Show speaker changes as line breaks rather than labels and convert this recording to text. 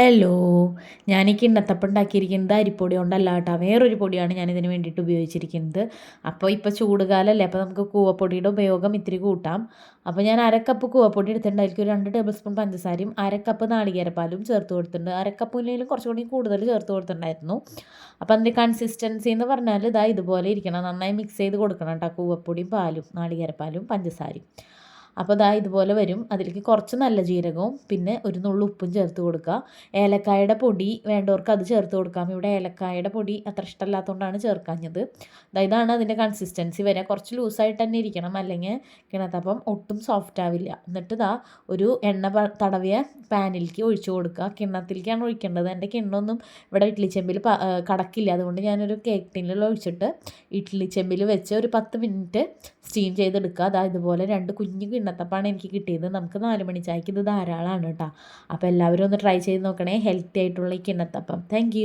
Hello. ഞാൻ ഈ കിണ്ണത്തപ്പം ഉണ്ടാക്കിയിരിക്കുന്നത് അരിപ്പൊടി കൊണ്ടല്ല കേട്ടോ, വേറൊരു പൊടിയാണ് ഞാനിതിന് വേണ്ടിയിട്ട് ഉപയോഗിച്ചിരിക്കുന്നത്. അപ്പോൾ ഇപ്പോൾ ചൂടുകാലമല്ലേ, അപ്പോൾ നമുക്ക് കൂവപ്പൊടിയുടെ ഉപയോഗം ഇത്തിരി കൂട്ടാം. അപ്പോൾ ഞാൻ അരക്കപ്പ് കൂവപ്പൊടി എടുത്തിട്ടുണ്ട്, അതിലേക്ക് ഒരു 2 ടേബിൾ സ്പൂൺ പഞ്ചസാരയും അരക്കപ്പ് നാളികേരപ്പാലും ചേർത്ത് കൊടുത്തിട്ടുണ്ട്. അരക്കപ്പ് ഇല്ലെങ്കിലും കുറച്ചുകൂടി കൂടുതൽ ചേർത്ത് കൊടുത്തിട്ടുണ്ടായിരുന്നു. അപ്പോൾ അതിൻ്റെ കൺസിസ്റ്റൻസി എന്ന് പറഞ്ഞാൽ ഇതാ ഇതുപോലെ ഇരിക്കണം, നന്നായി മിക്സ് ചെയ്ത് കൊടുക്കണം കേട്ടോ, കൂവപ്പൊടിയും പാലും നാളികേരപ്പാലും പഞ്ചസാരയും. അപ്പോൾ ദാ ഇതുപോലെ വരും. അതിലേക്ക് കുറച്ച് നല്ല ജീരകവും പിന്നെ ഒരു നുള്ളു ഉപ്പും ചേർത്ത് കൊടുക്കുക. ഏലക്കായുടെ പൊടി വേണ്ടവർക്ക് അത് ചേർത്ത് കൊടുക്കാം. ഇവിടെ ഏലക്കായുടെ പൊടി അത്ര ഇഷ്ടമല്ലാത്തതുകൊണ്ടാണ് ചേർക്കാഞ്ഞത്. ഇതാണ് അതിൻ്റെ കൺസിസ്റ്റൻസി വരിക. കുറച്ച് ലൂസായിട്ട് തന്നെ ഇരിക്കണം, അല്ലെങ്കിൽ കിണത്തപ്പം ഒട്ടും സോഫ്റ്റ് ആവില്ല. എന്നിട്ട് ഒരു എണ്ണ തടവിയ പാനിലേക്ക് ഒഴിച്ചു കൊടുക്കുക. കിണ്ണത്തിലേക്കാണ് ഒഴിക്കേണ്ടത്. എൻ്റെ കിണ്ണമൊന്നും ഇവിടെ ഇഡ്ഡലി ചെമ്പിൽ കടക്കില്ല, അതുകൊണ്ട് ഞാനൊരു കേക്ക് ടിന്നിൽ ഒഴിച്ചിട്ട് ഇഡ്ഡലി ചെമ്പിൽ വെച്ച് ഒരു 10 മിനിറ്റ് സ്റ്റീം ചെയ്തെടുക്കുക. ഇതുപോലെ 2 കുഞ്ഞു കിണ്ണത്തപ്പാണ് എനിക്ക് കിട്ടിയത്. നമുക്ക് 4 മണി ചായക്ക് ഇത് ധാരാളമാണ് കേട്ടോ. അപ്പോൾ എല്ലാവരും ഒന്ന് ട്രൈ ചെയ്ത് നോക്കണേ, ഹെൽത്തി ആയിട്ടുള്ള ഈ കിണ്ണത്തപ്പം. താങ്ക്